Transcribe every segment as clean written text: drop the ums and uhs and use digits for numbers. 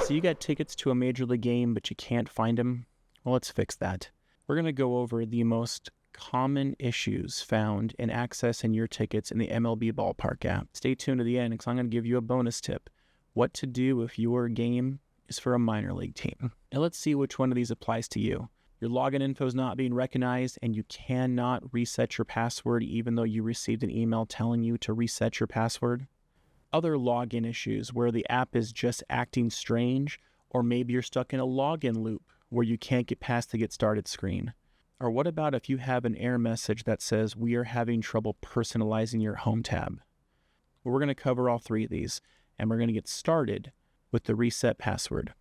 So you got tickets to a major league game, but you can't find them? Well, let's fix that. We're going to go over the most common issues found in accessing your tickets in the MLB Ballpark app. Stay tuned to the end because I'm going to give you a bonus tip. What to do if your game is for a minor league team. Now let's see which one of these applies to you. Your login info is not being recognized and you cannot reset your password even though you received an email telling you to reset your password. Other login issues where the app is just acting strange, or maybe you're stuck in a login loop where you can't get past the Get Started screen. Or what about if you have an error message that says we are having trouble personalizing your home tab? Well, we're going to cover all three of these, and we're going to get started with the reset password.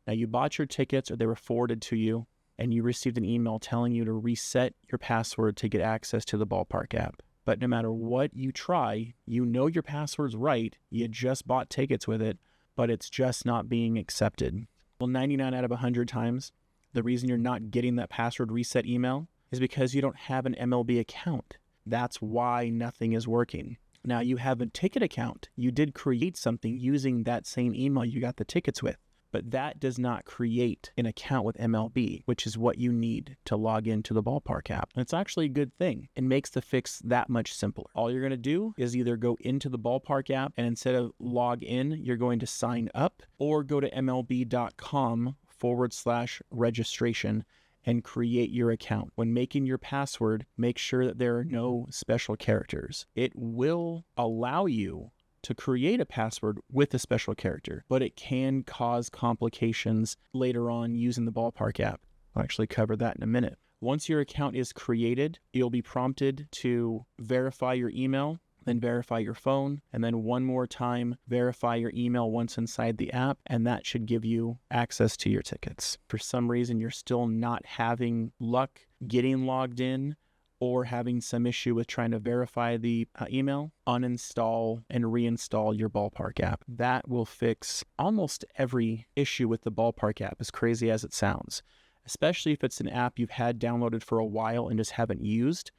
Now you bought your tickets or they were forwarded to you, and you received an email telling you to reset your password to get access to the Ballpark app. But no matter what you try, you know your password's right, you just bought tickets with it, but it's just not being accepted. Well, 99 out of 100 times, the reason you're not getting that password reset email is because you don't have an MLB account. That's why nothing is working. Now you have a ticket account. You did create something using that same email you got the tickets with, but that does not create an account with MLB, which is what you need to log into the Ballpark app. And it's actually a good thing. It makes the fix that much simpler. All you're going to do is either go into the Ballpark app and instead of log in, you're going to sign up, or go to MLB.com/registration and create your account. When making your password, make sure that there are no special characters. It will allow you to create a password with a special character, but it can cause complications later on using the Ballpark app. I'll actually cover that in a minute. Once your account is created, you'll be prompted to verify your email, then verify your phone, and then one more time, verify your email once inside the app, and that should give you access to your tickets. For some reason, you're still not having luck getting logged in, or having some issue with trying to verify the email, uninstall and reinstall your Ballpark app. That will fix almost every issue with the Ballpark app, as crazy as it sounds. Especially if it's an app you've had downloaded for a while and just haven't used.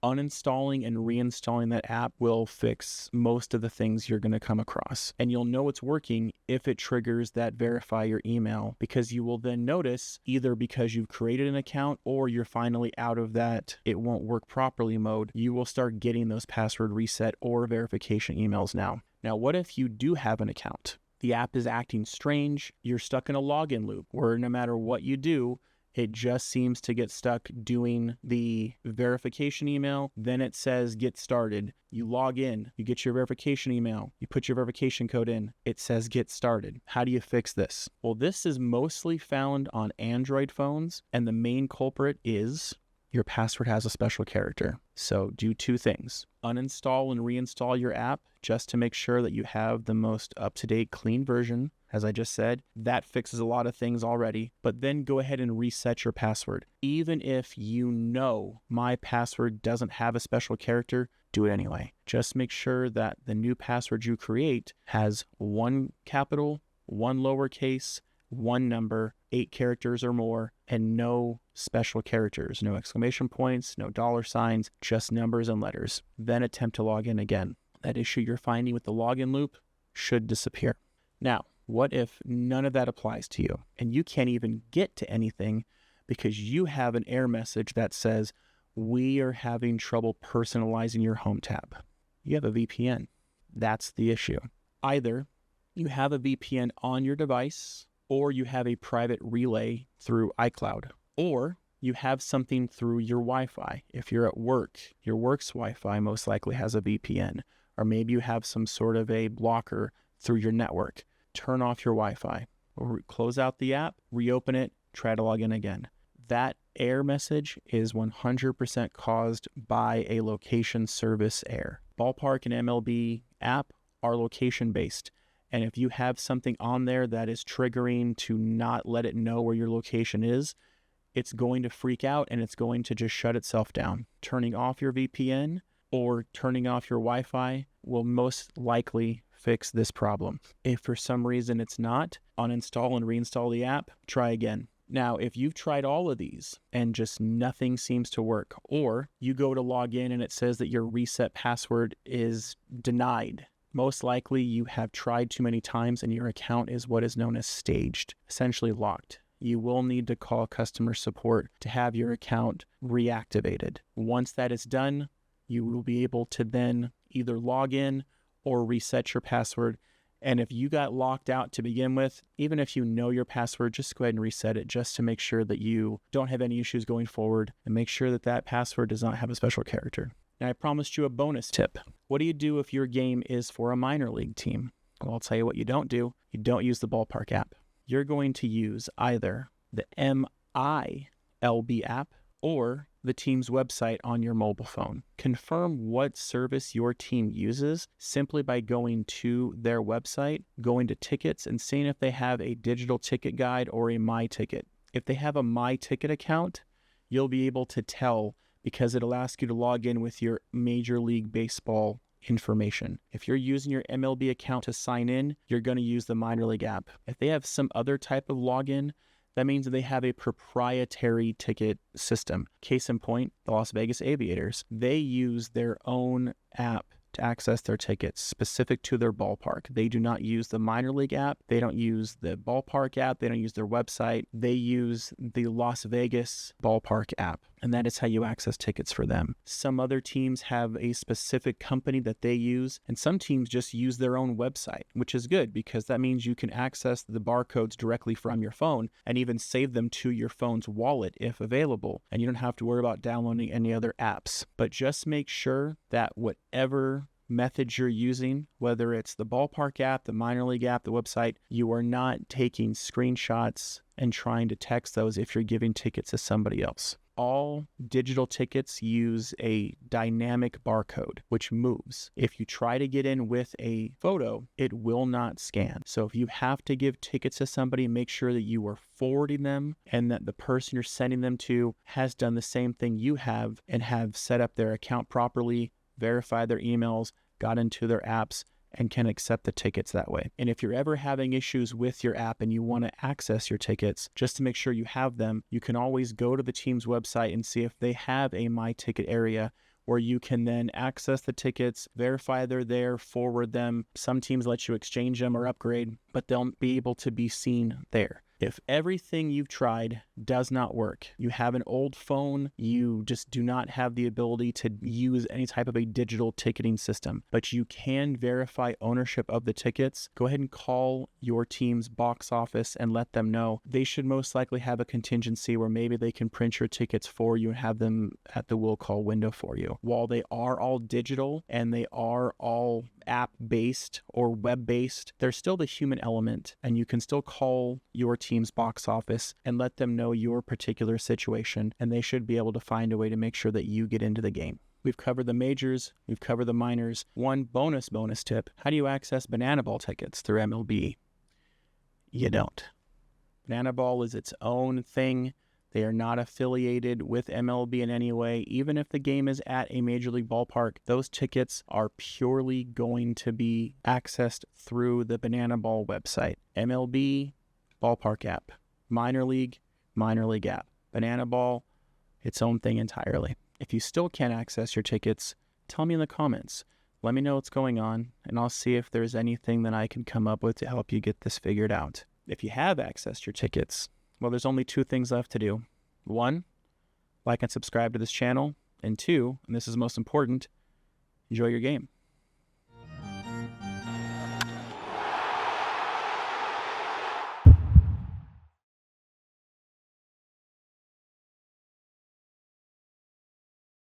Uninstalling and reinstalling that app will fix most of the things you're going to come across. And you'll know it's working if it triggers that verify your email, because you will then notice, either because you've created an account or you're finally out of that it won't work properly mode, you will start getting those password reset or verification emails now. Now, what if you do have an account? The app is acting strange. You're stuck in a login loop where no matter what you do, it just seems to get stuck doing the verification email. Then it says get started. You log in, you get your verification email, you put your verification code in, it says get started. How do you fix this? Well, this is mostly found on Android phones, and the main culprit is your password has a special character. So do two things. Uninstall and reinstall your app just to make sure that you have the most up-to-date, clean version. As I just said, that fixes a lot of things already, but then go ahead and reset your password. Even if you know my password doesn't have a special character, do it anyway. Just make sure that the new password you create has one capital, one lowercase, one number, 8 characters or more, and no special characters, no exclamation points, no dollar signs, just numbers and letters. Then attempt to log in again. That issue you're finding with the login loop should disappear. Now, what if none of that applies to you and you can't even get to anything because you have an error message that says, we are having trouble personalizing your home tab? You have a VPN. That's the issue. Either you have a VPN on your device, or you have a private relay through iCloud, or you have something through your Wi-Fi. If you're at work, your work's Wi-Fi most likely has a VPN, or maybe you have some sort of a blocker through your network. Turn off your Wi-Fi, or close out the app, reopen it, try to log in again. That error message is 100% caused by a location service error. Ballpark and MLB app are location-based. And if you have something on there that is triggering to not let it know where your location is, it's going to freak out and it's going to just shut itself down. Turning off your VPN or turning off your Wi-Fi will most likely fix this problem. If for some reason it's not, uninstall and reinstall the app, try again. Now, if you've tried all of these and just nothing seems to work, or you go to log in and it says that your reset password is denied, most likely you have tried too many times and your account is what is known as staged, essentially locked. You will need to call customer support to have your account reactivated. Once that is done, you will be able to then either log in or reset your password. And if you got locked out to begin with, even if you know your password, just go ahead and reset it just to make sure that you don't have any issues going forward and make sure that that password does not have a special character. Now, I promised you a bonus tip. What do you do if your game is for a minor league team? Well, I'll tell you what you don't do. You don't use the Ballpark app. You're going to use either the MLB app or the team's website on your mobile phone. Confirm what service your team uses simply by going to their website, going to tickets, and seeing if they have a digital ticket guide or a My Ticket. If they have a My Ticket account, you'll be able to tell because it'll ask you to log in with your Major League Baseball information. If you're using your MLB account to sign in, you're going to use the minor league app. If they have some other type of login, that means that they have a proprietary ticket system. Case in point, the Las Vegas Aviators. They use their own app to access their tickets specific to their ballpark. They do not use the minor league app. They don't use the ballpark app. They don't use their website. They use the Las Vegas Ballpark app. And that is how you access tickets for them. Some other teams have a specific company that they use, and some teams just use their own website, which is good because that means you can access the barcodes directly from your phone and even save them to your phone's wallet if available. And you don't have to worry about downloading any other apps. But just make sure that whatever methods you're using, whether it's the ballpark app, the minor league app, the website, you are not taking screenshots and trying to text those if you're giving tickets to somebody else. All digital tickets use a dynamic barcode, which moves. If you try to get in with a photo, it will not scan. So if you have to give tickets to somebody, make sure that you are forwarding them and that the person you're sending them to has done the same thing you have and have set up their account properly, verified their emails, got into their apps, and can accept the tickets that way. And if you're ever having issues with your app and you want to access your tickets, just to make sure you have them, you can always go to the team's website and see if they have a My Ticket area where you can then access the tickets, verify they're there, forward them. Some teams let you exchange them or upgrade, but they'll be able to be seen there. If everything you've tried does not work, you have an old phone, you just do not have the ability to use any type of a digital ticketing system, but you can verify ownership of the tickets, go ahead and call your team's box office and let them know. They should most likely have a contingency where maybe they can print your tickets for you and have them at the will call window for you. While they are all digital and they are all app-based or web-based, there's still the human element, and you can still call your team's box office and let them know your particular situation, and they should be able to find a way to make sure that you get into the game. We've covered the majors, we've covered the minors. One bonus tip, how do you access Banana Ball tickets through MLB? You don't. Banana Ball is its own thing. They are not affiliated with MLB in any way. Even if the game is at a major league ballpark, those tickets are purely going to be accessed through the Banana Ball website. MLB, ballpark app. Minor league app. Banana Ball, its own thing entirely. If you still can't access your tickets, tell me in the comments. Let me know what's going on, and I'll see if there's anything that I can come up with to help you get this figured out. If you have accessed your tickets, well, there's only two things left to do. One, like and subscribe to this channel. And two, and this is most important, enjoy your game.